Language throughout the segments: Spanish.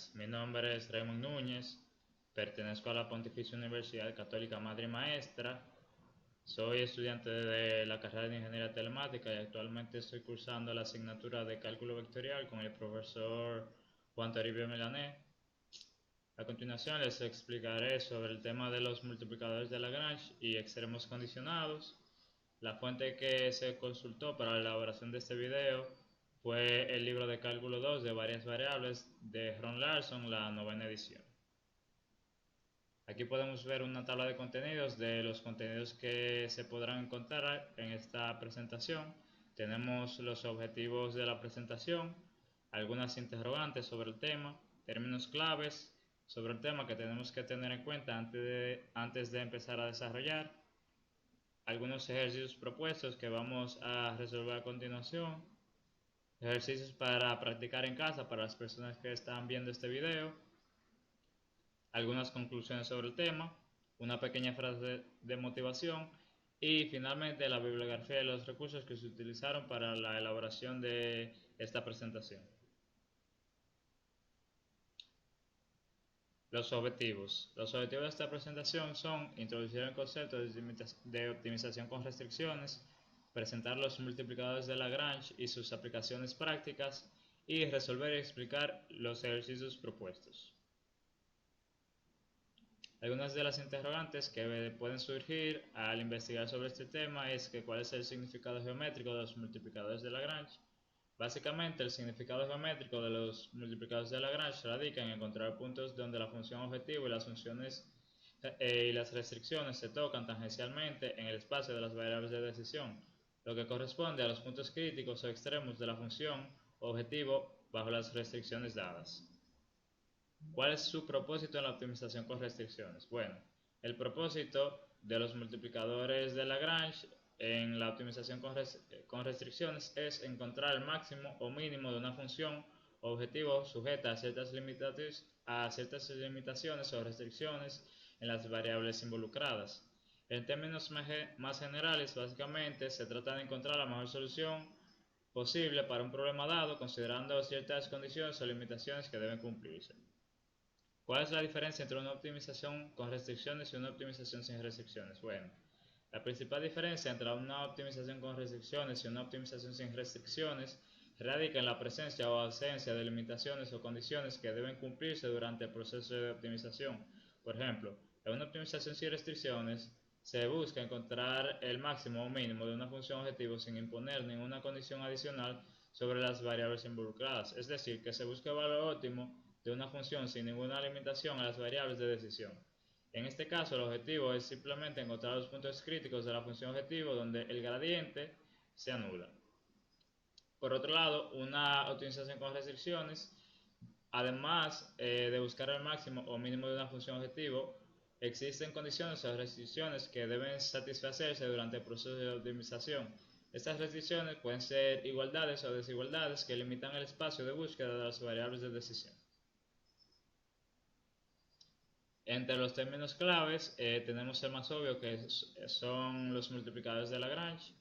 días, mi nombre es Raymond Núñez, pertenezco a la Pontificia Universidad Católica Madre y Maestra, soy estudiante de la carrera de Ingeniería Telemática y actualmente estoy cursando la asignatura de Cálculo Vectorial con el profesor Juan Toribio Milanés. A continuación les explicaré sobre el tema de los multiplicadores de Lagrange y extremos condicionados. La fuente que se consultó para la elaboración de este video fue el libro de cálculo 2 de varias variables de Ron Larson, la novena edición. Aquí podemos ver una tabla de contenidos de los contenidos que se podrán encontrar en esta presentación. Tenemos los objetivos de la presentación, algunas interrogantes sobre el tema, términos claves sobre el tema que tenemos que tener en cuenta antes de empezar a desarrollar, algunos ejercicios propuestos que vamos a resolver a continuación, ejercicios para practicar en casa para las personas que están viendo este video, algunas conclusiones sobre el tema, una pequeña frase de motivación y finalmente la bibliografía de los recursos que se utilizaron para la elaboración de esta presentación. Los objetivos. Los objetivos de esta presentación son introducir el concepto de optimización con restricciones, presentar los multiplicadores de Lagrange y sus aplicaciones prácticas, y resolver y explicar los ejercicios propuestos. Algunas de las interrogantes que pueden surgir al investigar sobre este tema es que cuál es el significado geométrico de los multiplicadores de Lagrange. Básicamente, el significado geométrico de los multiplicadores de Lagrange radica en encontrar puntos donde la función objetivo y las funciones y las restricciones se tocan tangencialmente en el espacio de las variables de decisión, lo que corresponde a los puntos críticos o extremos de la función objetivo bajo las restricciones dadas. ¿Cuál es su propósito en la optimización con restricciones? Bueno, el propósito de los multiplicadores de Lagrange en la optimización con restricciones es encontrar el máximo o mínimo de una función objetivo sujeta a ciertas limitaciones o restricciones en las variables involucradas. En términos más generales, básicamente se trata de encontrar la mejor solución posible para un problema dado, considerando ciertas condiciones o limitaciones que deben cumplirse. ¿Cuál es la diferencia entre una optimización con restricciones y una optimización sin restricciones? Bueno, la principal diferencia entre una optimización con restricciones y una optimización sin restricciones radica en la presencia o ausencia de limitaciones o condiciones que deben cumplirse durante el proceso de optimización. Por ejemplo, en una optimización sin restricciones se busca encontrar el máximo o mínimo de una función objetivo sin imponer ninguna condición adicional sobre las variables involucradas, es decir, que se busca el valor óptimo de una función sin ninguna limitación a las variables de decisión. En este caso, el objetivo es simplemente encontrar los puntos críticos de la función objetivo donde el gradiente se anula. Por otro lado, una optimización con restricciones, además de buscar el máximo o mínimo de una función objetivo, existen condiciones o restricciones que deben satisfacerse durante el proceso de optimización. Estas restricciones pueden ser igualdades o desigualdades que limitan el espacio de búsqueda de las variables de decisión. Entre los términos claves tenemos el más obvio que son los multiplicadores de Lagrange.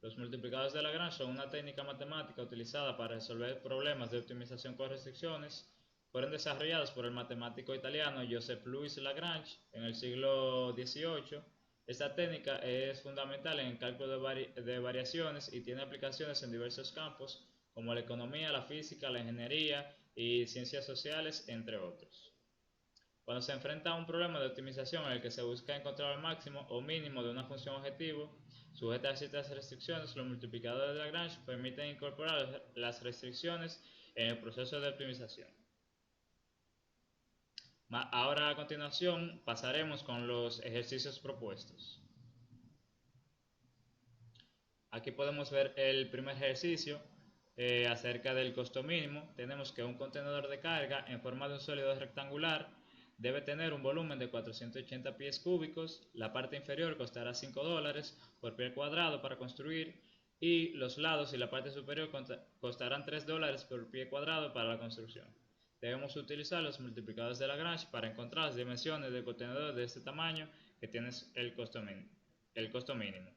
Los multiplicadores de Lagrange son una técnica matemática utilizada para resolver problemas de optimización con restricciones. Fueron desarrollados por el matemático italiano Joseph Louis Lagrange en el siglo XVIII. Esta técnica es fundamental en el cálculo de variaciones y tiene aplicaciones en diversos campos como la economía, la física, la ingeniería y ciencias sociales, entre otros. Cuando se enfrenta a un problema de optimización en el que se busca encontrar el máximo o mínimo de una función objetivo sujeta a ciertas restricciones, los multiplicadores de Lagrange permiten incorporar las restricciones en el proceso de optimización. Ahora a continuación pasaremos con los ejercicios propuestos. Aquí podemos ver el primer ejercicio acerca del costo mínimo. Tenemos que un contenedor de carga en forma de un sólido rectangular debe tener un volumen de 480 pies cúbicos, la parte inferior costará $5 por pie cuadrado para construir y los lados y la parte superior costarán $3 por pie cuadrado para la construcción. Debemos utilizar los multiplicadores de Lagrange para encontrar las dimensiones del contenedor de este tamaño que tiene el costo mínimo.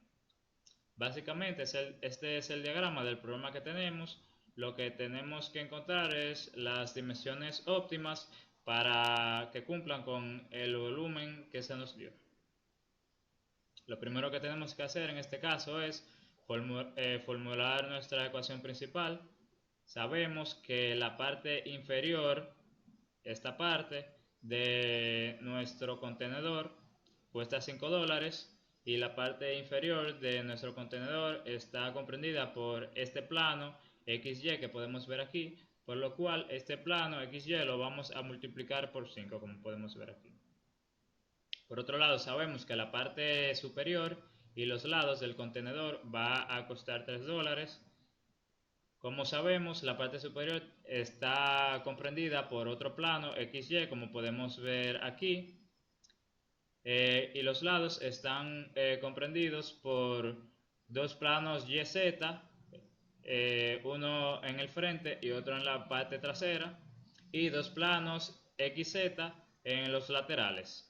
Básicamente este es el diagrama del problema que tenemos. lo que tenemos que encontrar es las dimensiones óptimas para que cumplan con el volumen que se nos dio. Lo primero que tenemos que hacer en este caso es formular nuestra ecuación principal. Sabemos que la parte inferior, esta parte de nuestro contenedor, cuesta $5 y la parte inferior de nuestro contenedor está comprendida por este plano XY que podemos ver aquí, por lo cual este plano XY lo vamos a multiplicar por 5, como podemos ver aquí. Por otro lado, sabemos que la parte superior y los lados del contenedor va a costar $3. Como sabemos, la parte superior está comprendida por otro plano XY, como podemos ver aquí, y los lados están comprendidos por dos planos YZ, uno en el frente y otro en la parte trasera, y dos planos XZ en los laterales.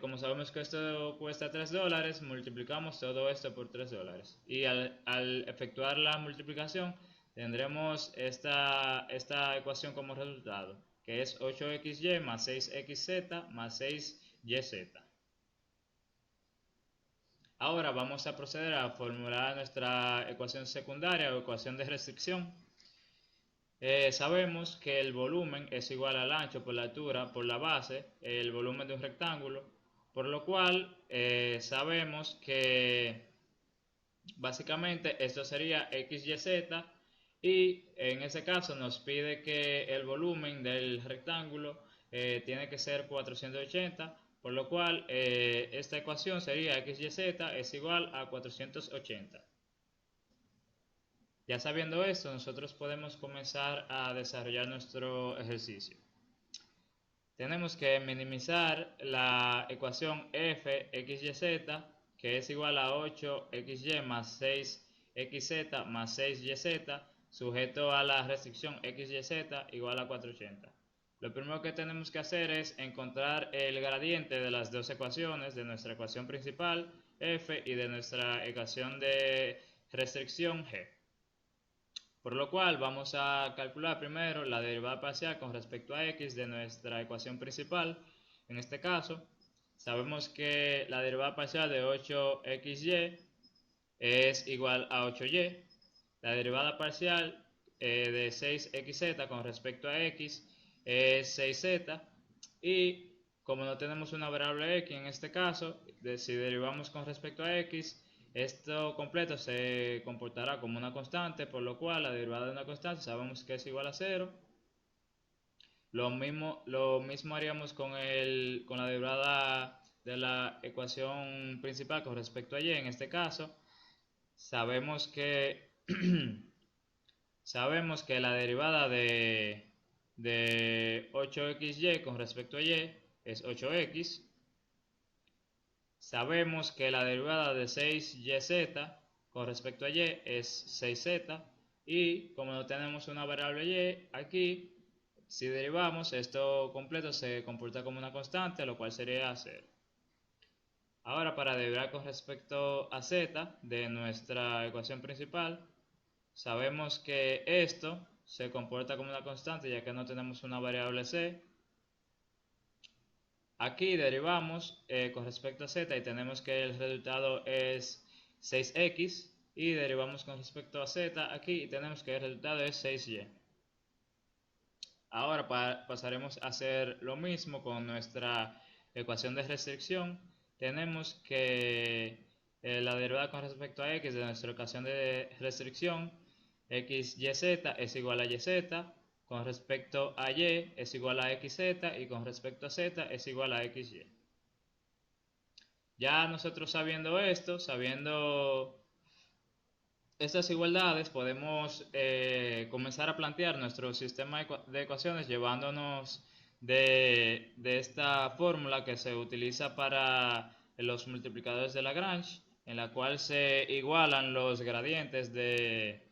Como sabemos que esto cuesta $3, multiplicamos todo esto por $3. Y al efectuar la multiplicación, tendremos esta ecuación como resultado, que es 8xy más 6xz más 6yz. Ahora vamos a proceder a formular nuestra ecuación secundaria o ecuación de restricción. Sabemos que el volumen es igual al ancho por la altura por la base, el volumen de un rectángulo, por lo cual sabemos que básicamente esto sería XYZ, y en ese caso nos pide que el volumen del rectángulo tiene que ser 480, por lo cual esta ecuación sería XYZ es igual a 480. Ya sabiendo esto, nosotros podemos comenzar a desarrollar nuestro ejercicio. Tenemos que minimizar la ecuación f(x,y,z), que es igual a 8xy más 6xz más 6yz, sujeto a la restricción xyz igual a 480. Lo primero que tenemos que hacer es encontrar el gradiente de las dos ecuaciones, de nuestra ecuación principal f y de nuestra ecuación de restricción g. Por lo cual vamos a calcular primero la derivada parcial con respecto a x de nuestra ecuación principal. En este caso, sabemos que la derivada parcial de 8xy es igual a 8y. La derivada parcial de 6xz con respecto a x es 6z. Y como no tenemos una variable x en este caso, si derivamos con respecto a x, esto completo se comportará como una constante, por lo cual la derivada de una constante sabemos que es igual a 0. Lo mismo haríamos con la derivada de la ecuación principal con respecto a y. En este caso, sabemos que la derivada de 8xy con respecto a y es 8x. Sabemos que la derivada de 6yz con respecto a y es 6z, y como no tenemos una variable y aquí, si derivamos, esto completo se comporta como una constante, lo cual sería 0. Ahora, para derivar con respecto a z de nuestra ecuación principal, sabemos que esto se comporta como una constante ya que no tenemos una variable c. Aquí derivamos con respecto a z y tenemos que el resultado es 6x, y derivamos con respecto a z aquí y tenemos que el resultado es 6y. Ahora pasaremos a hacer lo mismo con nuestra ecuación de restricción. Tenemos que la derivada con respecto a x de nuestra ecuación de restricción, xyz es igual a yz, con respecto a y es igual a xz, y con respecto a z es igual a xy. Ya nosotros sabiendo esto, sabiendo estas igualdades, podemos comenzar a plantear nuestro sistema de ecuaciones llevándonos de esta fórmula que se utiliza para los multiplicadores de Lagrange, en la cual se igualan los gradientes de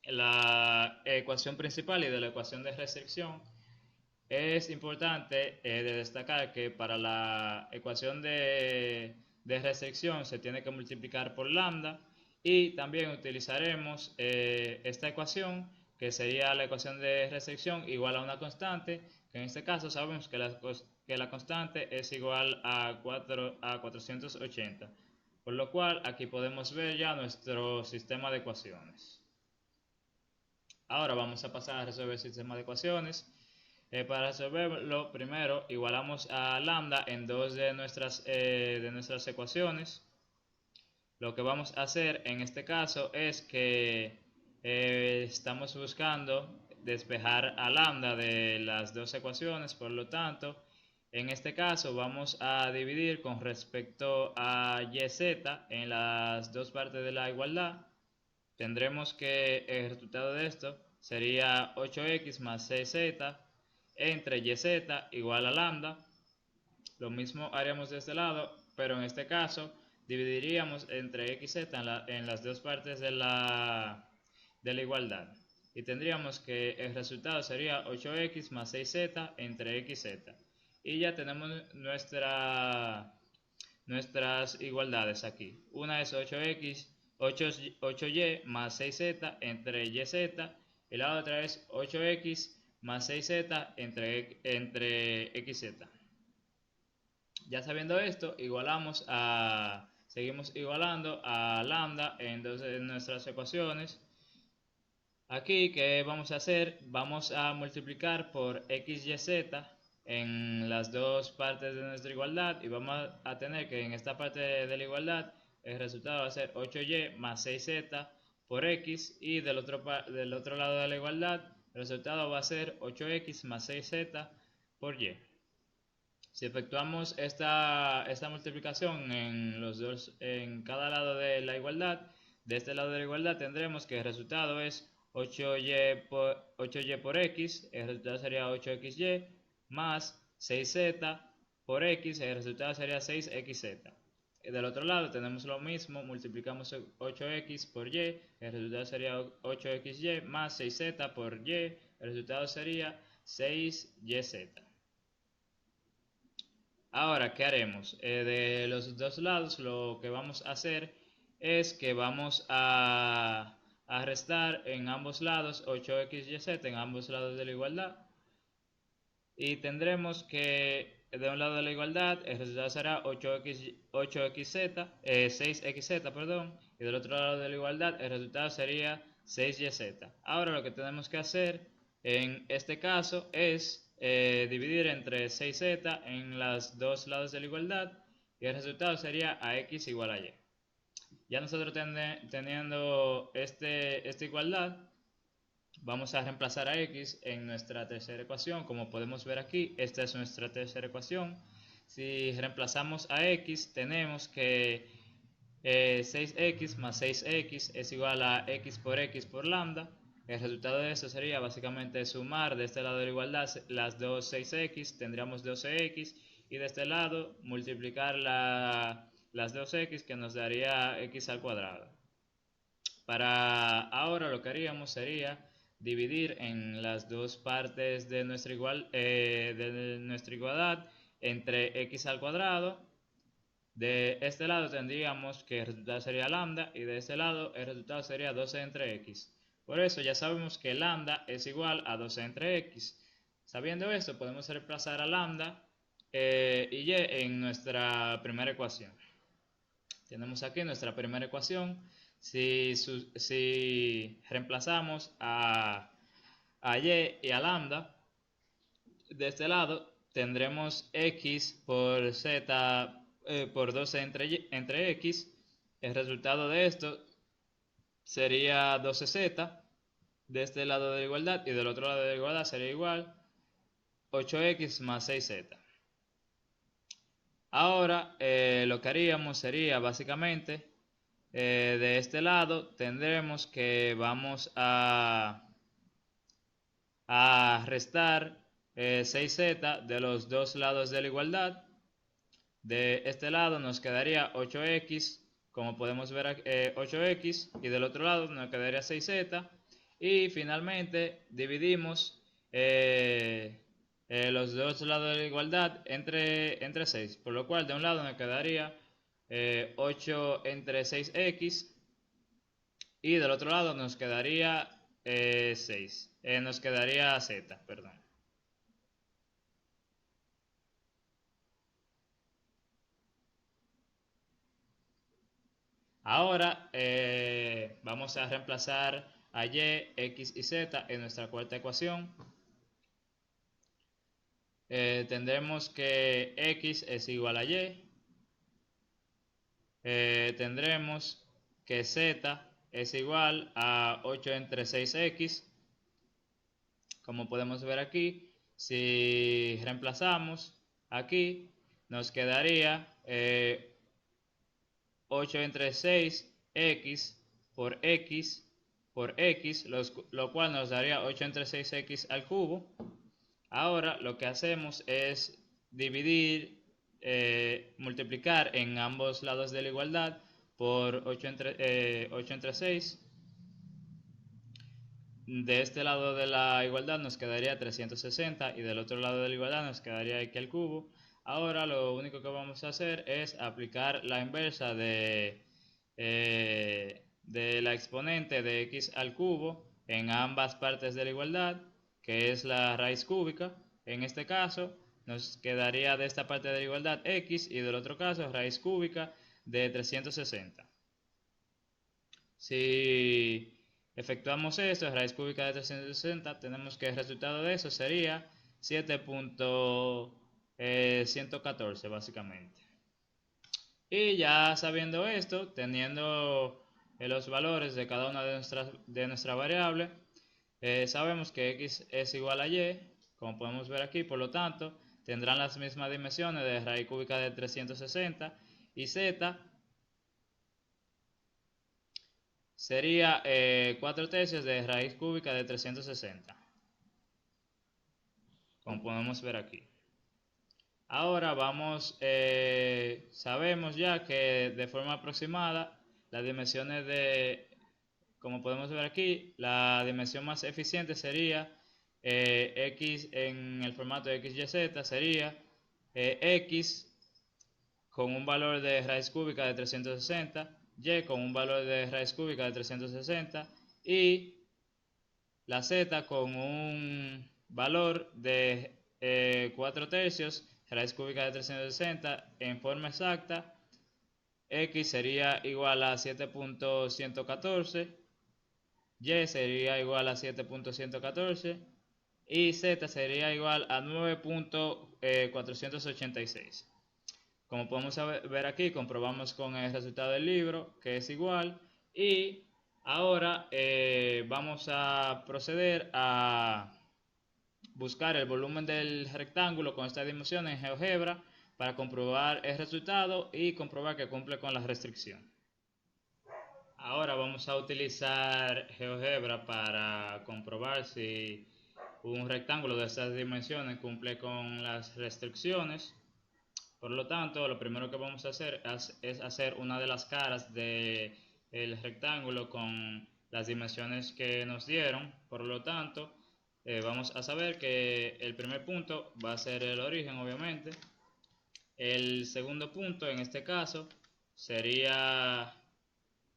la ecuación principal y de la ecuación de restricción. Es importante de destacar que para la ecuación de restricción se tiene que multiplicar por lambda, y también utilizaremos esta ecuación, que sería la ecuación de restricción igual a una constante, que en este caso sabemos que la constante es igual a 480, por lo cual aquí podemos ver ya nuestro sistema de ecuaciones. Ahora vamos a pasar a resolver el sistema de ecuaciones. Para resolverlo, primero igualamos a lambda en dos de nuestras ecuaciones. Lo que vamos a hacer en este caso es que estamos buscando despejar a lambda de las dos ecuaciones, por lo tanto, en este caso vamos a dividir con respecto a yz en las dos partes de la igualdad. Tendremos que el resultado de esto sería 8x más 6z entre yz igual a lambda. Lo mismo haríamos de este lado, pero en este caso dividiríamos entre xz en las dos partes de la igualdad. Y tendríamos que el resultado sería 8x más 6z entre xz. Y ya tenemos nuestras igualdades aquí. Una es 8y más 6z entre yz y la otra es 8x más 6z entre xz. Ya sabiendo esto, seguimos igualando a lambda en dos de nuestras ecuaciones. Aquí, ¿qué vamos a hacer? Vamos a multiplicar por xyz en las dos partes de nuestra igualdad y vamos a tener que en esta parte de la igualdad el resultado va a ser 8y más 6z por x, y del otro lado de la igualdad el resultado va a ser 8x más 6z por y. Si efectuamos esta multiplicación en cada lado de la igualdad, de este lado de la igualdad tendremos que el resultado es 8y por x, el resultado sería 8xy, más 6z por x, el resultado sería 6xz. Del otro lado tenemos lo mismo, multiplicamos 8x por y, el resultado sería 8xy, más 6z por y, el resultado sería 6yz. Ahora, ¿qué haremos? De los dos lados lo que vamos a hacer es que vamos a restar en ambos lados 8xyz, en ambos lados de la igualdad. Y tendremos que de un lado de la igualdad el resultado será 6xz, perdón, y del otro lado de la igualdad el resultado sería 6yz. Ahora lo que tenemos que hacer en este caso es dividir entre 6z en los dos lados de la igualdad y el resultado sería a x igual a y. Ya nosotros teniendo esta igualdad, vamos a reemplazar a x en nuestra tercera ecuación. Como podemos ver aquí, esta es nuestra tercera ecuación. Si reemplazamos a x, tenemos que 6x más 6x es igual a x por lambda. El resultado de eso sería básicamente sumar de este lado de la igualdad las dos 6x, tendríamos 12x, y de este lado multiplicar las 2x, que nos daría x al cuadrado. Para ahora lo que haríamos sería dividir en las dos partes de nuestra igualdad entre x al cuadrado. De este lado tendríamos que el resultado sería lambda, y de este lado el resultado sería 12 entre x. Por eso ya sabemos que lambda es igual a 12 entre x. Sabiendo esto, podemos reemplazar a lambda y y en nuestra primera ecuación. Tenemos aquí nuestra primera ecuación. Si reemplazamos a y y a lambda, de este lado tendremos x por z por 12 entre x. El resultado de esto sería 12z de este lado de la igualdad, y del otro lado de la igualdad sería igual 8x más 6z. Ahora lo que haríamos sería básicamente de este lado tendremos que vamos a restar 6z de los dos lados de la igualdad. De este lado nos quedaría 8x, como podemos ver aquí, 8x, y del otro lado nos quedaría 6z, y finalmente dividimos los dos lados de la igualdad entre 6, por lo cual de un lado nos quedaría 8 entre 6x, y del otro lado nos quedaría 6. Nos quedaría z, perdón. Ahora vamos a reemplazar a y, x y z en nuestra cuarta ecuación. Tendremos que x es igual a y. Tendremos que z es igual a 8 entre 6x. Como podemos ver aquí, si reemplazamos aquí, nos quedaría 8 entre 6x por x por x, lo cual nos daría 8 entre 6x al cubo. Ahora lo que hacemos es dividir, multiplicar en ambos lados de la igualdad por 8 entre 6. De este lado de la igualdad nos quedaría 360 y del otro lado de la igualdad nos quedaría x al cubo. Ahora lo único que vamos a hacer es aplicar la inversa de la exponente de x al cubo en ambas partes de la igualdad, que es la raíz cúbica. En este caso nos quedaría de esta parte de la igualdad x y del otro caso raíz cúbica de 360. Si efectuamos esto, raíz cúbica de 360, tenemos que el resultado de eso sería 7.114 básicamente. Y ya sabiendo esto, teniendo los valores de cada una de nuestras variables, sabemos que x es igual a y, como podemos ver aquí, por lo tanto, tendrán las mismas dimensiones de raíz cúbica de 360 y z sería 4 tercios de raíz cúbica de 360, como podemos ver aquí. Ahora sabemos ya que de forma aproximada las dimensiones como podemos ver aquí, la dimensión más eficiente sería x en el formato de XYZ, sería x con un valor de raíz cúbica de 360, y con un valor de raíz cúbica de 360 y la z con un valor de 4 tercios raíz cúbica de 360 en forma exacta. X sería igual a 7.114, y sería igual a 7.114 y z sería igual a 9.486. Como podemos ver aquí, comprobamos con el resultado del libro que es igual. Y ahora vamos a proceder a buscar el volumen del rectángulo con estas dimensiones en GeoGebra para comprobar el resultado y comprobar que cumple con la restricción. Ahora vamos a utilizar GeoGebra para comprobar si un rectángulo de estas dimensiones cumple con las restricciones. Por lo tanto, lo primero que vamos a hacer es hacer una de las caras del rectángulo con las dimensiones que nos dieron. Por lo tanto, vamos a saber que el primer punto va a ser el origen, obviamente. El segundo punto, en este caso, sería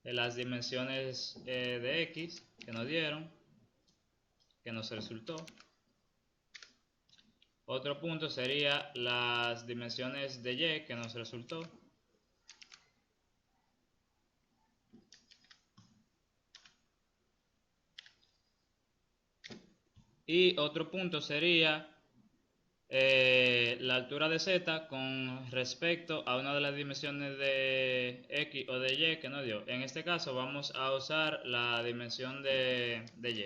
las dimensiones de x que nos dieron, que nos resultó. Otro punto sería las dimensiones de y que nos resultó. Y otro punto sería la altura de z con respecto a una de las dimensiones de x o de y que nos dio. En este caso vamos a usar la dimensión de y.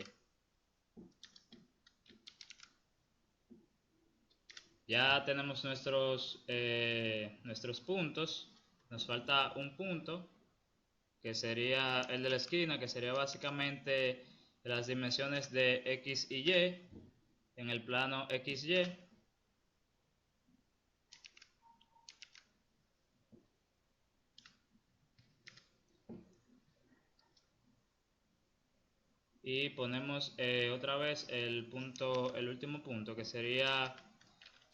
Ya tenemos nuestros puntos. Nos falta un punto que sería el de la esquina, que sería básicamente las dimensiones de x y y en el plano XY. Y ponemos otra vez el último punto, que sería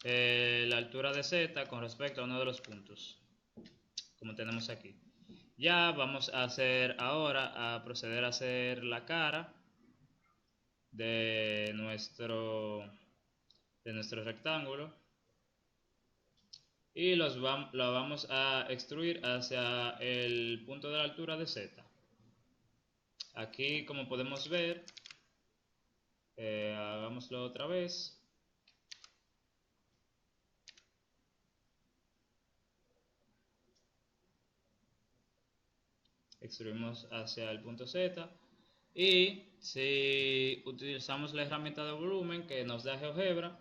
la altura de z con respecto a uno de los puntos, como tenemos aquí. Ya vamos a hacer ahora, a proceder a hacer la cara de nuestro rectángulo y lo vamos a extruir hacia el punto de la altura de Z. Aquí, como podemos ver, hagámoslo otra vez. Extruimos hacia el punto Z. Y si utilizamos la herramienta de volumen que nos da GeoGebra,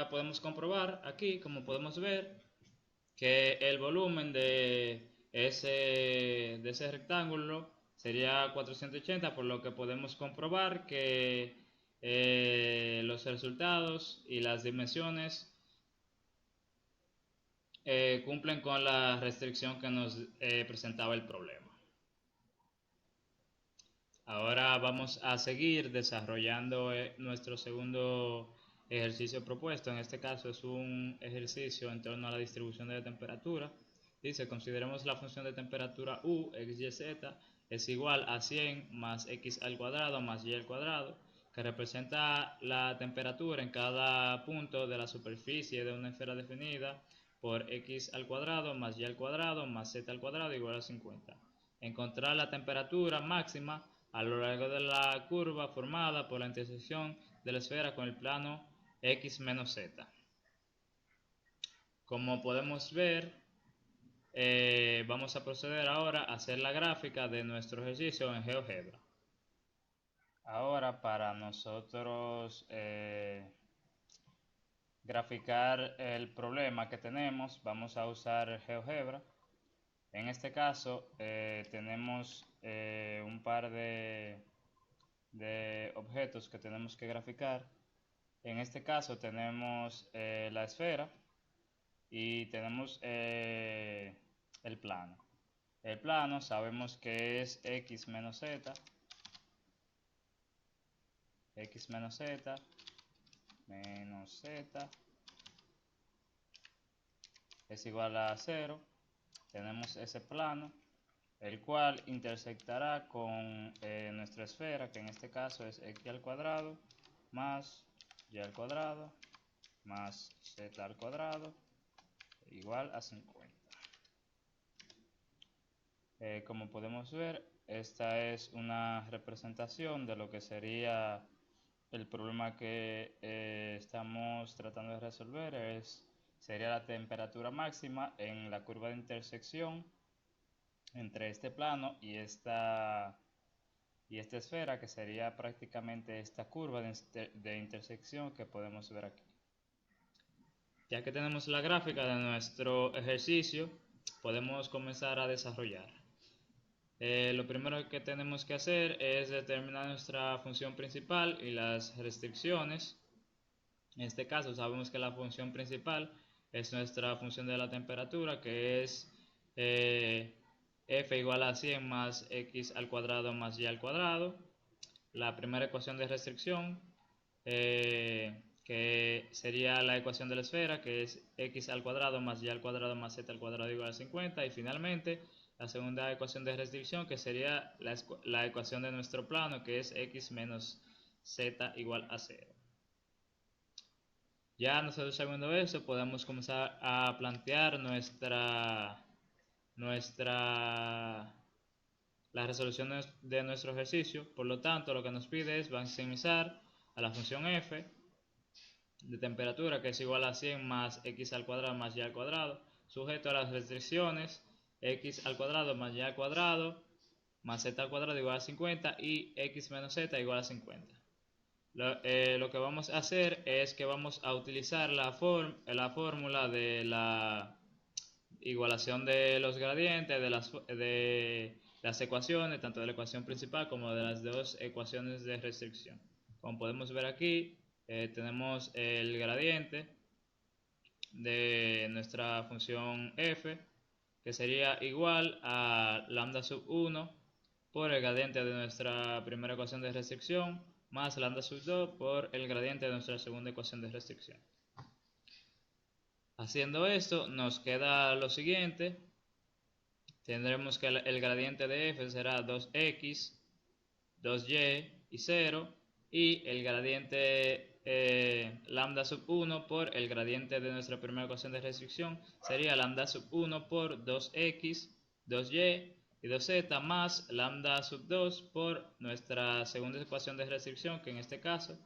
podemos comprobar aquí, como podemos ver, que el volumen de ese rectángulo sería 480, por lo que podemos comprobar que los resultados y las dimensiones cumplen con la restricción que nos presentaba el problema. Ahora vamos a seguir desarrollando nuestro segundo ejercicio propuesto. En este caso es un ejercicio en torno a la distribución de la temperatura. Dice, consideremos la función de temperatura U, x, y, z, es igual a 100 más x al cuadrado más y al cuadrado, que representa la temperatura en cada punto de la superficie de una esfera definida por x al cuadrado más y al cuadrado más z al cuadrado igual a 50. Encontrar la temperatura máxima a lo largo de la curva formada por la intersección de la esfera con el plano x menos z. Como podemos ver, vamos a proceder ahora a hacer la gráfica de nuestro ejercicio en GeoGebra. Ahora, para nosotros graficar el problema que tenemos, vamos a usar GeoGebra. En este caso tenemos un par de objetos que tenemos que graficar. En este caso tenemos la esfera y tenemos el plano. El plano sabemos que es x menos z menos z es igual a 0. Tenemos ese plano, el cual intersectará con nuestra esfera, que en este caso es x al cuadrado más y al cuadrado más z al cuadrado igual a 50. Como podemos ver, esta es una representación de lo que sería el problema que estamos tratando de resolver. Sería la temperatura máxima en la curva de intersección entre este plano y esta esfera, que sería prácticamente esta curva de intersección que podemos ver aquí. Ya que tenemos la gráfica de nuestro ejercicio, podemos comenzar a desarrollar. Lo primero que tenemos que hacer es determinar nuestra función principal y las restricciones. En este caso sabemos que la función principal es nuestra función de la temperatura, que es f igual a 100 más x al cuadrado más y al cuadrado. La primera ecuación de restricción, que sería la ecuación de la esfera, que es x al cuadrado más y al cuadrado más z al cuadrado igual a 50. Y finalmente la segunda ecuación de restricción, que sería la ecuación de nuestro plano, que es x menos z igual a 0. Ya nosotros sabiendo eso, podemos comenzar a plantear la resolución de nuestro ejercicio. Por lo tanto, lo que nos pide es maximizar a la función f de temperatura, que es igual a 100 más x al cuadrado más y al cuadrado, sujeto a las restricciones x al cuadrado más y al cuadrado más z al cuadrado igual a 50 y x menos z igual a 50. Lo que vamos a hacer es que vamos a utilizar la fórmula de la igualación de los gradientes de las ecuaciones, tanto de la ecuación principal como de las dos ecuaciones de restricción. Como podemos ver aquí, tenemos el gradiente de nuestra función f, que sería igual a lambda sub 1 por el gradiente de nuestra primera ecuación de restricción más lambda sub 2 por el gradiente de nuestra segunda ecuación de restricción. Haciendo esto, nos queda lo siguiente, tendremos que el gradiente de f será 2x, 2y y 0, y el gradiente lambda sub 1 por el gradiente de nuestra primera ecuación de restricción sería lambda sub 1 por 2x, 2y y 2z más lambda sub 2 por nuestra segunda ecuación de restricción, que en este caso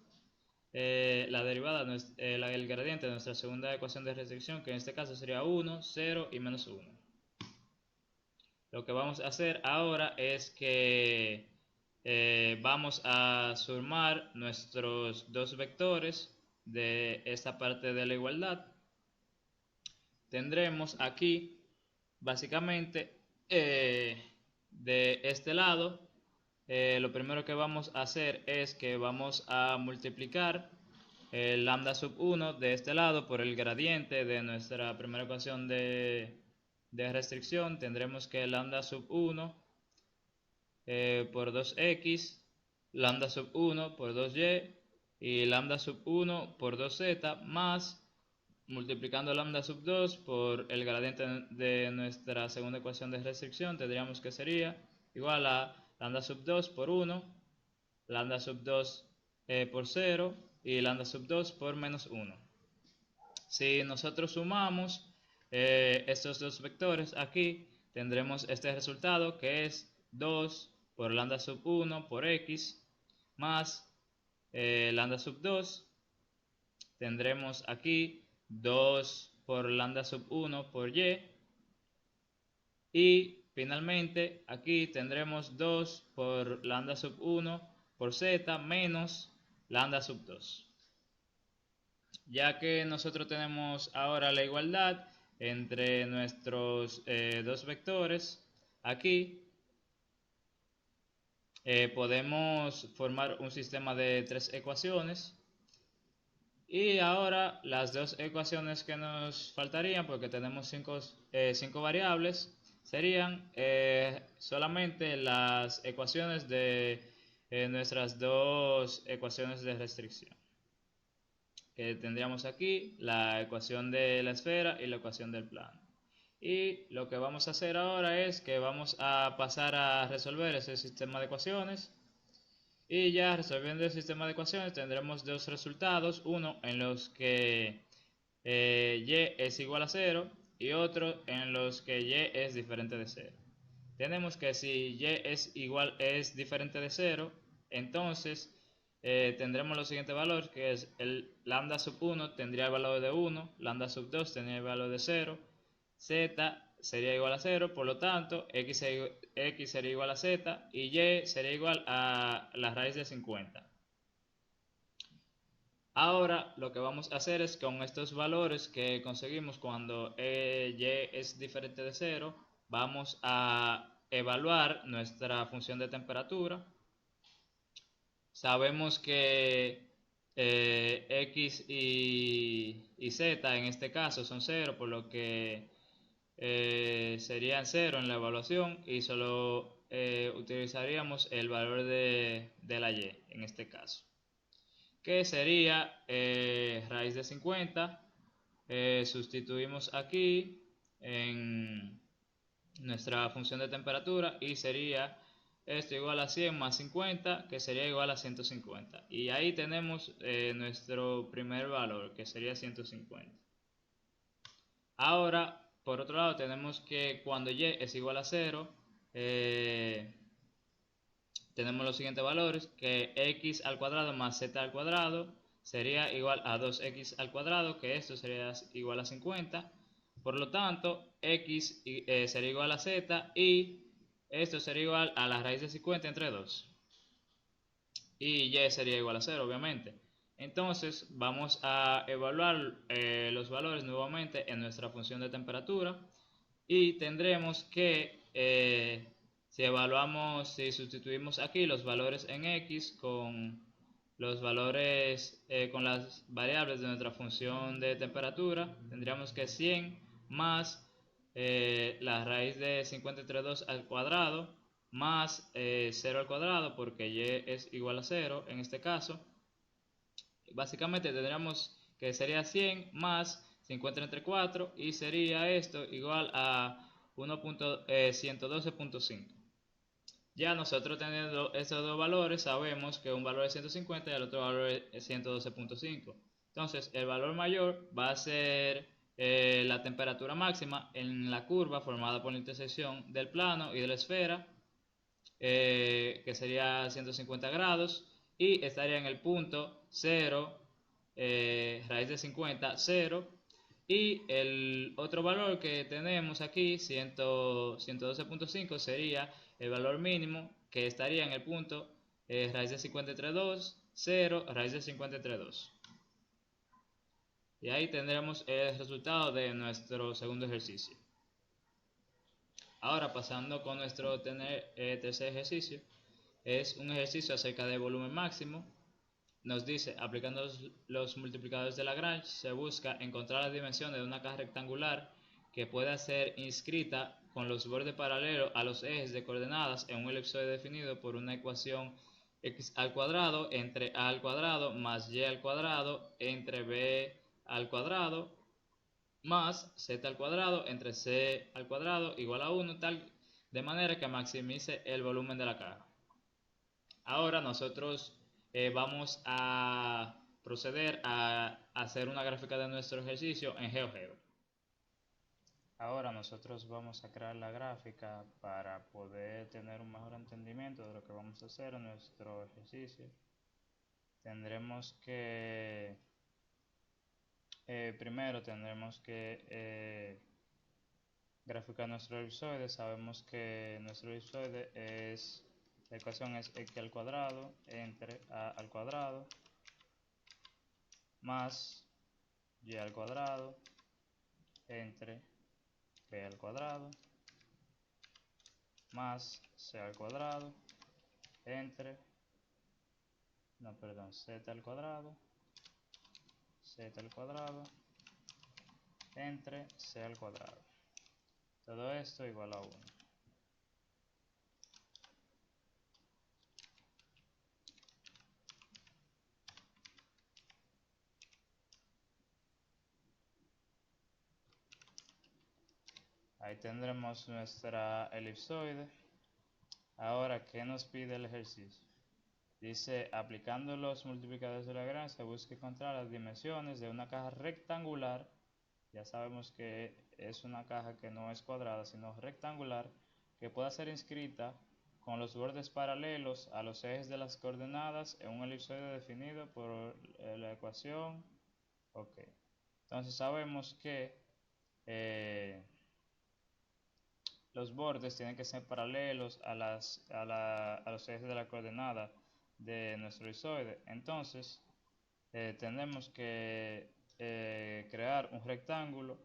la derivada, el gradiente de nuestra segunda ecuación de restricción, que en este caso sería 1, 0 y menos 1. Lo que vamos a hacer ahora es que vamos a sumar nuestros dos vectores de esta parte de la igualdad. Tendremos aquí básicamente de este lado lo primero que vamos a hacer es que vamos a multiplicar el lambda sub 1 de este lado por el gradiente de nuestra primera ecuación de restricción. Tendremos que lambda sub 1 por 2x, lambda sub 1 por 2y y lambda sub 1 por 2z más multiplicando lambda sub 2 por el gradiente de nuestra segunda ecuación de restricción, tendríamos que sería igual a lambda sub 2 por 1, lambda sub 2 por 0 y lambda sub 2 por menos 1. Si nosotros sumamos estos dos vectores aquí, tendremos este resultado que es 2 por lambda sub 1 por x más lambda sub 2. Tendremos aquí 2 por lambda sub 1 por y. Y finalmente aquí tendremos 2 por lambda sub 1 por z menos lambda sub 2. Ya que nosotros tenemos ahora la igualdad entre nuestros dos vectores, aquí podemos formar un sistema de tres ecuaciones. Y ahora las dos ecuaciones que nos faltarían, porque tenemos cinco variables, serían solamente las ecuaciones de nuestras dos ecuaciones de restricción. Que tendríamos aquí la ecuación de la esfera y la ecuación del plano. Y lo que vamos a hacer ahora es que vamos a pasar a resolver ese sistema de ecuaciones. Y ya resolviendo el sistema de ecuaciones tendremos dos resultados, uno en los que y es igual a 0 y otro en los que y es diferente de 0. Tenemos que si y es diferente de 0, entonces tendremos los siguientes valores, que es el lambda sub 1 tendría el valor de 1, lambda sub 2 tendría el valor de 0, z sería igual a 0, por lo tanto x sería igual a z y y sería igual a la raíz de 50. Ahora lo que vamos a hacer es con estos valores que conseguimos cuando y es diferente de 0, vamos a evaluar nuestra función de temperatura. Sabemos que x y z en este caso son 0, por lo que serían 0 en la evaluación y solo utilizaríamos el valor de la y en este caso, que sería raíz de 50. Sustituimos aquí en nuestra función de temperatura y sería esto igual a 100 más 50, que sería igual a 150. Y ahí tenemos nuestro primer valor, que sería 150. Ahora, por otro lado, tenemos que cuando y es igual a 0, tenemos los siguientes valores, que x al cuadrado más z al cuadrado sería igual a 2x al cuadrado, que esto sería igual a 50. Por lo tanto, x sería igual a z y esto sería igual a la raíz de 50 entre 2. Y y sería igual a 0, obviamente. Entonces, vamos a evaluar los valores nuevamente en nuestra función de temperatura. Y tendremos que, si sustituimos aquí los valores en x con los valores, con las variables de nuestra función de temperatura, tendríamos que 100 más la raíz de 50 entre 2 al cuadrado más 0 al cuadrado, porque y es igual a 0 en este caso. Básicamente tendríamos que sería 100 más 50 entre 4 y sería esto igual a 1.112.5. Ya nosotros teniendo estos dos valores sabemos que un valor es 150 y el otro valor es 112.5. Entonces el valor mayor va a ser la temperatura máxima en la curva formada por la intersección del plano y de la esfera, que sería 150 grados, y estaría en el punto 0, raíz de 50, 0. Y el otro valor que tenemos aquí, 112.5, sería el valor mínimo, que estaría en el punto raíz de 50 entre 2, 0, raíz de 50 entre 2. Y ahí tendremos el resultado de nuestro segundo ejercicio. Ahora pasando con nuestro tercer ejercicio, es un ejercicio acerca de volumen máximo. Nos dice, aplicando los multiplicadores de Lagrange, se busca encontrar las dimensiones de una caja rectangular que pueda ser inscrita con los bordes paralelos a los ejes de coordenadas en un elipsoide definido por una ecuación x al cuadrado entre a al cuadrado más y al cuadrado entre b al cuadrado más z al cuadrado entre c al cuadrado igual a 1, tal de manera que maximice el volumen de la caja. Ahora nosotros vamos a proceder a hacer una gráfica de nuestro ejercicio en GeoGebra. Ahora nosotros vamos a crear la gráfica para poder tener un mejor entendimiento de lo que vamos a hacer en nuestro ejercicio. Tendremos que primero tendremos que graficar nuestro elipsoide. Sabemos que nuestro elipsoide es, la ecuación es x al cuadrado entre a al cuadrado más y al cuadrado entre b al cuadrado más c al cuadrado entre, z al cuadrado entre c al cuadrado. Todo esto igual a 1. Ahí tendremos nuestra elipsoide. Ahora, ¿qué nos pide el ejercicio? Dice, aplicando los multiplicadores de Lagrange, se busca encontrar las dimensiones de una caja rectangular. Ya sabemos que es una caja que no es cuadrada, sino rectangular, que pueda ser inscrita con los bordes paralelos a los ejes de las coordenadas en un elipsoide definido por la ecuación. Ok. Entonces sabemos que los bordes tienen que ser paralelos a los ejes de la coordenada de nuestro elipsoide. Entonces tenemos que crear un rectángulo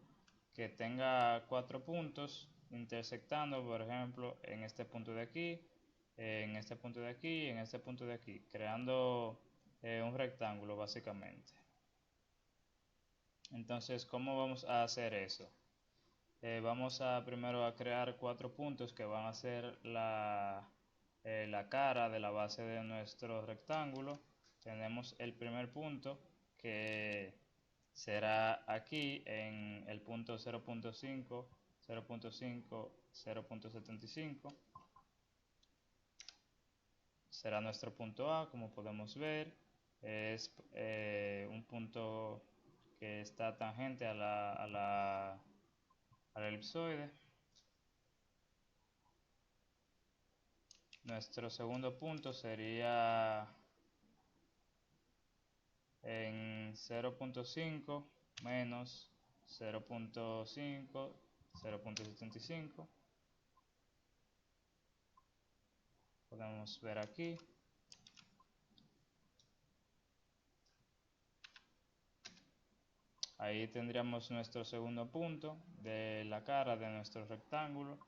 que tenga 4 puntos intersectando, por ejemplo, en este punto de aquí, en este punto de aquí, en este punto de aquí, creando un rectángulo básicamente. Entonces, ¿cómo vamos a hacer eso? Vamos a primero a crear 4 puntos que van a ser la cara de la base de nuestro rectángulo. Tenemos el primer punto que será aquí en el punto 0.5, 0.5, 0.75. Será nuestro punto A, como podemos ver. Es un punto que está tangente al elipsoide. Nuestro segundo punto sería en 0.5 menos 0.5, 0.75. Podemos ver aquí. Ahí tendríamos nuestro segundo punto de la cara de nuestro rectángulo.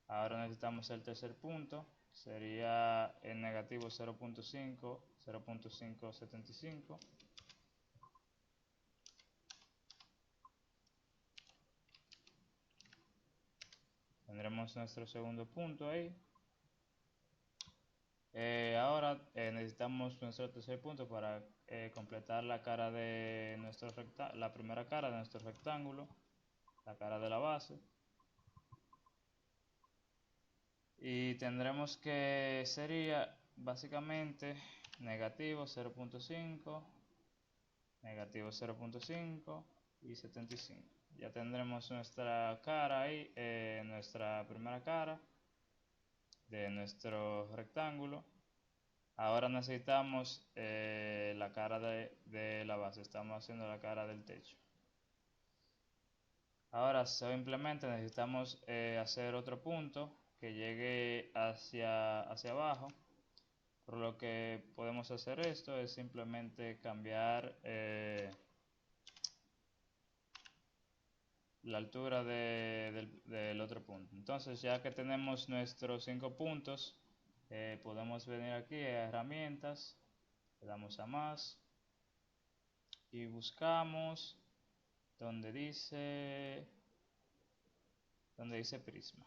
Ahora necesitamos el tercer punto. Sería en negativo 0.5, 0.575. Tendremos nuestro segundo punto ahí. Ahora necesitamos nuestro tercer punto para completar la cara de nuestro la primera cara de nuestro rectángulo, la cara de la base. y tendremos que sería básicamente negativo 0.5, negativo 0.5 y 75. Ya tendremos nuestra cara ahí, nuestra primera cara de nuestro rectángulo. Ahora necesitamos la cara de la base, estamos haciendo la cara del techo. Ahora simplemente necesitamos hacer otro punto que llegue hacia abajo, por lo que podemos hacer esto es simplemente cambiar la altura del otro punto. Entonces, ya que tenemos nuestros 5 puntos, podemos venir aquí a herramientas, le damos a más y buscamos donde dice prisma.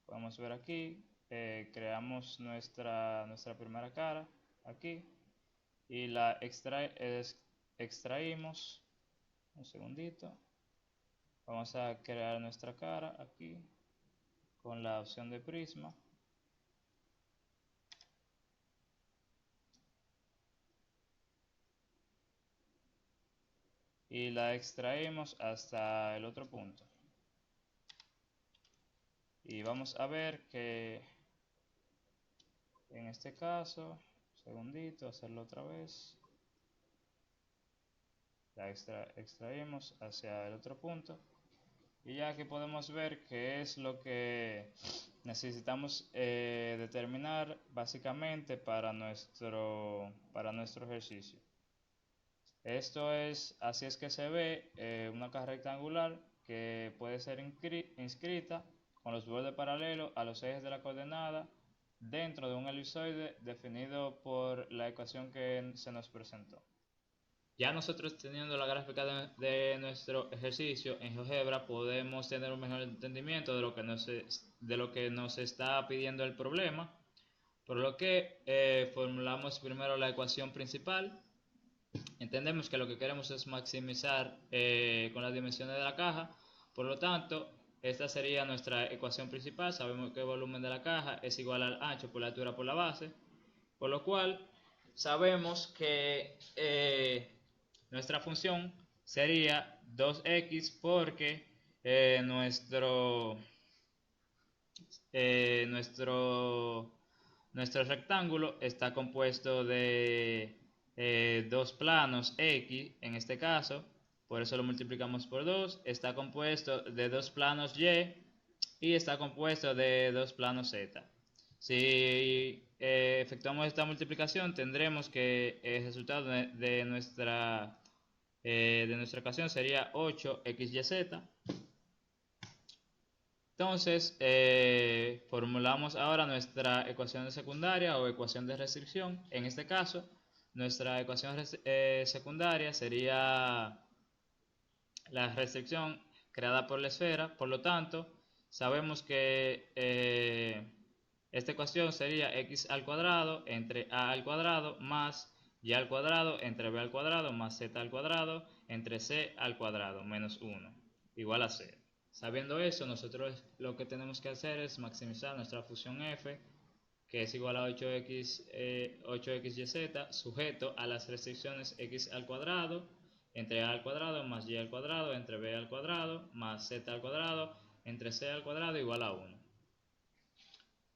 Podemos ver aquí, creamos nuestra primera cara aquí y la extraímos. Un segundito. Vamos a crear nuestra cara aquí con la opción de prisma. Y la extraemos hasta el otro punto. Y vamos a ver que en este caso, segundito, hacerlo otra vez. La extraemos hacia el otro punto. Y ya aquí podemos ver qué es lo que necesitamos determinar básicamente para nuestro ejercicio. Esto es, así es que se ve una caja rectangular que puede ser inscrita con los bordes paralelos a los ejes de la coordenada dentro de un elipsoide definido por la ecuación que se nos presentó. Ya nosotros teniendo la gráfica de nuestro ejercicio en GeoGebra podemos tener un mejor entendimiento de lo que nos está pidiendo el problema, por lo que formulamos primero la ecuación principal. Entendemos que lo que queremos es maximizar con las dimensiones de la caja, por lo tanto esta sería nuestra ecuación principal. Sabemos que el volumen de la caja es igual al ancho por la altura por la base, por lo cual sabemos que nuestra función sería 2x porque nuestro rectángulo está compuesto de dos planos x en este caso, por eso lo multiplicamos por 2, está compuesto de dos planos y está compuesto de dos planos z. Si efectuamos esta multiplicación tendremos que el resultado de nuestra ecuación sería 8xyz. Entonces formulamos ahora nuestra ecuación secundaria o ecuación de restricción. En este caso nuestra ecuación secundaria sería la restricción creada por la esfera. Por lo tanto sabemos que esta ecuación sería x al cuadrado entre a al cuadrado más y al cuadrado entre b al cuadrado más z al cuadrado entre c al cuadrado menos 1 igual a 0. Sabiendo eso, nosotros lo que tenemos que hacer es maximizar nuestra función f, que es igual a 8xyz, sujeto a las restricciones x al cuadrado entre a al cuadrado más y al cuadrado entre b al cuadrado más z al cuadrado entre c al cuadrado igual a 1.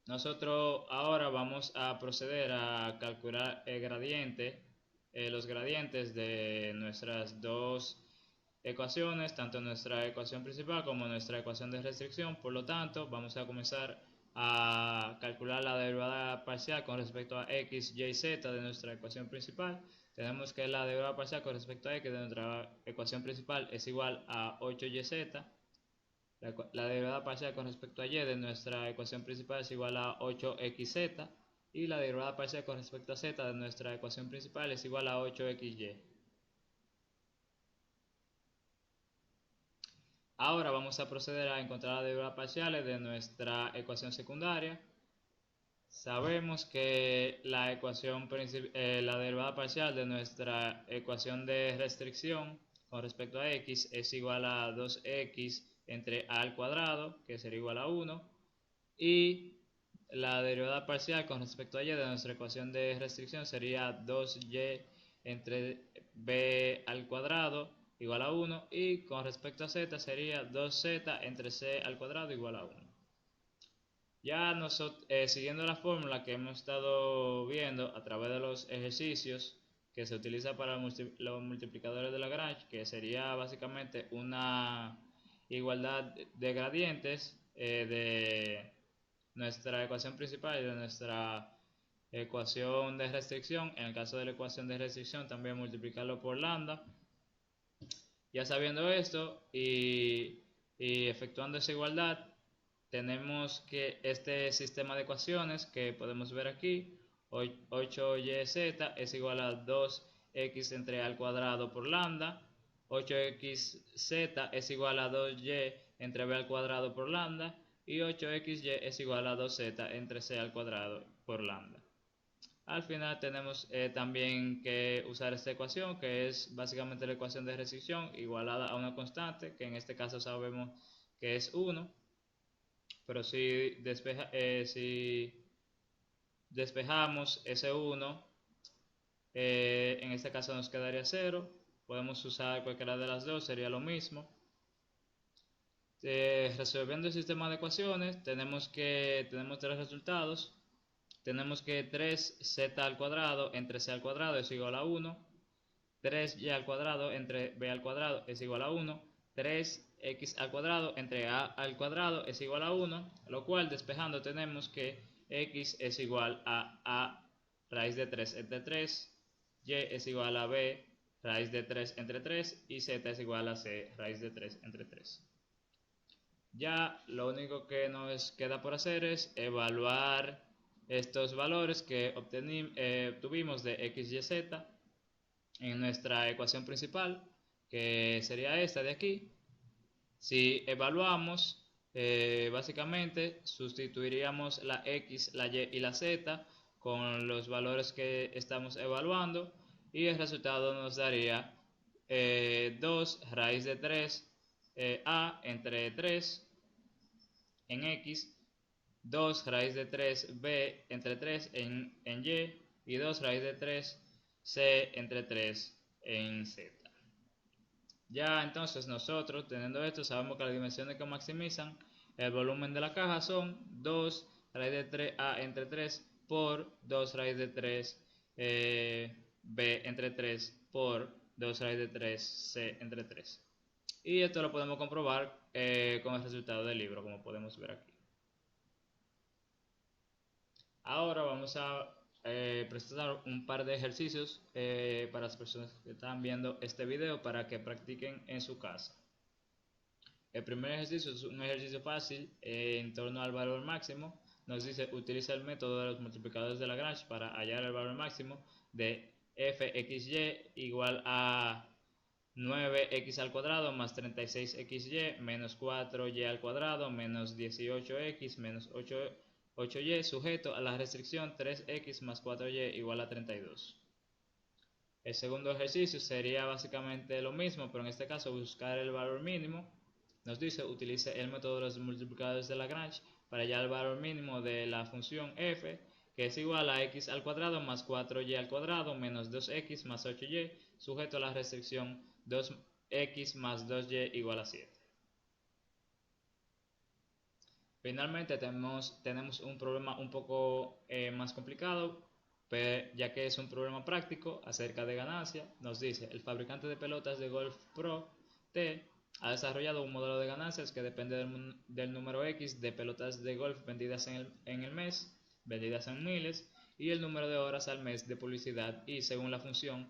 Nosotros ahora vamos a proceder a calcular el gradiente, los gradientes de nuestras dos ecuaciones, tanto nuestra ecuación principal como nuestra ecuación de restricción. Por lo tanto, vamos a comenzar a calcular la derivada parcial con respecto a x, y, z de nuestra ecuación principal. Tenemos que la derivada parcial con respecto a x de nuestra ecuación principal es igual a 8yz. La derivada parcial con respecto a y de nuestra ecuación principal es igual a 8xz. Y la derivada parcial con respecto a z de nuestra ecuación principal es igual a 8xy. Ahora vamos a proceder a encontrar las derivadas parciales de nuestra ecuación secundaria. Sabemos que la derivada parcial de nuestra ecuación de restricción con respecto a x es igual a 2x entre a al cuadrado, que sería igual a 1, y la derivada parcial con respecto a y de nuestra ecuación de restricción sería 2y entre b al cuadrado igual a 1, y con respecto a z sería 2z entre c al cuadrado igual a 1. Ya nosotros, siguiendo la fórmula que hemos estado viendo a través de los ejercicios que se utiliza para los multiplicadores de Lagrange, que sería básicamente una igualdad de gradientes de nuestra ecuación principal y de nuestra ecuación de restricción. En el caso de la ecuación de restricción, también multiplicarlo por lambda. Ya sabiendo esto y efectuando esa igualdad, tenemos que este sistema de ecuaciones que podemos ver aquí, 8yz es igual a 2x entre a al cuadrado por lambda, 8xz es igual a 2y entre b al cuadrado por lambda, y 8xy es igual a 2z entre c al cuadrado por lambda. Al final tenemos también que usar esta ecuación, que es básicamente la ecuación de restricción igualada a una constante, que en este caso sabemos que es 1, pero si despejamos ese 1, en este caso nos quedaría 0. Podemos usar cualquiera de las dos, sería lo mismo. Resolviendo el sistema de ecuaciones, tenemos tres resultados. Tenemos que 3z al cuadrado entre c al cuadrado es igual a 1, 3y al cuadrado entre b al cuadrado es igual a 1, 3x al cuadrado entre a al cuadrado es igual a 1, lo cual despejando tenemos que x es igual a raíz de 3 entre 3, y es igual a b raíz de 3 entre 3 y z es igual a c raíz de 3 entre 3. Ya lo único que nos queda por hacer es evaluar estos valores que obtuvimos de x, y, z en nuestra ecuación principal, que sería esta de aquí. Si evaluamos, básicamente sustituiríamos la x, la y y la z con los valores que estamos evaluando, y el resultado nos daría 2 raíz de 3 a entre 3 en x, 2 raíz de 3b entre 3 en y 2 raíz de 3c entre 3 en z. Ya entonces nosotros, teniendo esto, sabemos que las dimensiones que maximizan el volumen de la caja son 2 raíz de 3a entre 3 por 2 raíz de 3 b entre 3 por 2 raíz de 3 c entre 3. Y esto lo podemos comprobar con el resultado del libro, como podemos ver aquí. Ahora vamos a presentar un par de ejercicios para las personas que están viendo este video para que practiquen en su casa. El primer ejercicio es un ejercicio fácil en torno al valor máximo. Nos dice utiliza el método de los multiplicadores de Lagrange para hallar el valor máximo de fxy igual a 9x al cuadrado más 36xy menos 4y al cuadrado menos 18x menos 8y sujeto a la restricción 3x más 4y igual a 32. El segundo ejercicio sería básicamente lo mismo, pero en este caso buscar el valor mínimo. Nos dice utilice el método de los multiplicadores de Lagrange para hallar el valor mínimo de la función f, que es igual a x al cuadrado más 4y al cuadrado menos 2x más 8y sujeto a la restricción 2x más 2y igual a 7. Finalmente tenemos un problema un poco más complicado, ya que es un problema práctico acerca de ganancia. Nos dice, el fabricante de pelotas de golf Pro T ha desarrollado un modelo de ganancias que depende del número X de pelotas de golf vendidas en el mes, vendidas en miles, y el número de horas al mes de publicidad, y según la función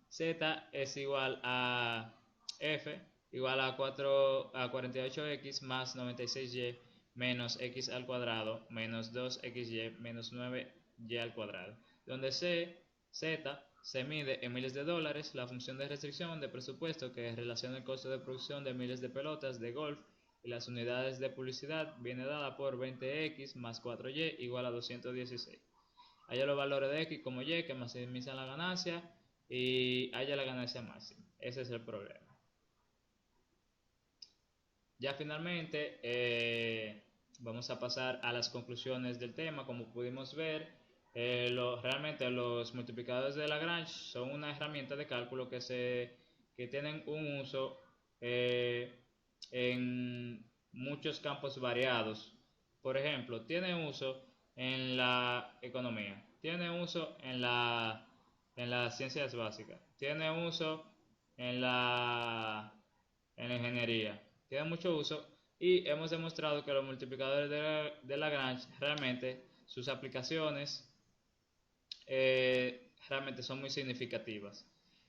Z es igual a F igual a 48x más 96y menos x al cuadrado menos 2xy menos 9y al cuadrado, donde z se mide en miles de dólares, la función de restricción de presupuesto que relaciona el costo de producción de miles de pelotas de golf y las unidades de publicidad viene dada por 20x más 4y igual a 216. Haya los valores de x como y que maximizan la ganancia y haya la ganancia máxima. Ese es el problema. Ya finalmente vamos a pasar a las conclusiones del tema. Como pudimos ver, realmente los multiplicadores de Lagrange son una herramienta de cálculo que tienen un uso en muchos campos variados. Por ejemplo, tiene uso en la economía, tiene uso en las ciencias básicas, tiene uso en en la ingeniería, tiene mucho uso y hemos demostrado que los multiplicadores de Lagrange realmente sus aplicaciones realmente son muy significativas.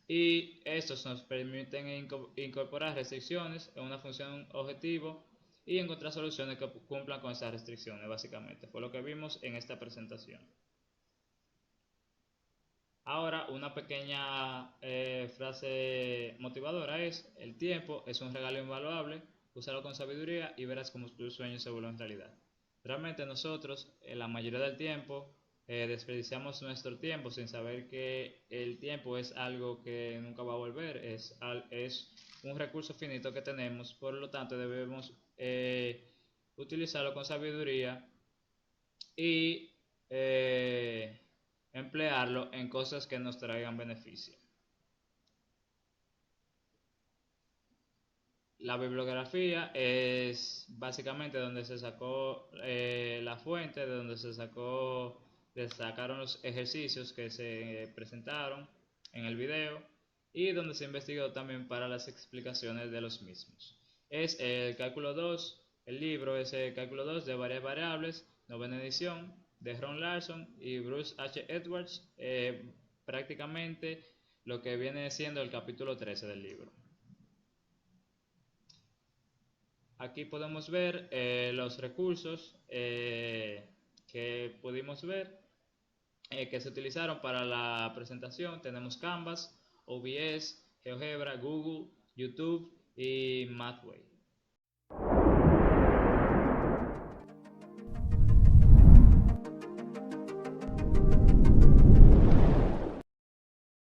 Y estos nos permiten incorporar restricciones en una función objetivo y encontrar soluciones que cumplan con esas restricciones, básicamente. Fue lo que vimos en esta presentación. Ahora, una pequeña frase motivadora es: el tiempo es un regalo invaluable, úsalo con sabiduría y verás cómo tus sueños se vuelven realidad. Realmente nosotros, en la mayoría del tiempo, desperdiciamos nuestro tiempo sin saber que el tiempo es algo que nunca va a volver, es un recurso finito que tenemos, por lo tanto debemos utilizarlo con sabiduría y emplearlo en cosas que nos traigan beneficio. La bibliografía es básicamente donde se sacó la fuente, de donde sacaron los ejercicios que se presentaron en el video y donde se investigó también para las explicaciones de los mismos. Es el cálculo 2, el libro es el cálculo 2 de varias variables, novena edición, de Ron Larson y Bruce H. Edwards, prácticamente lo que viene siendo el capítulo 13 del libro. Aquí podemos ver los recursos que pudimos ver que se utilizaron para la presentación. Tenemos Canvas, OBS, GeoGebra, Google, YouTube y Mathway.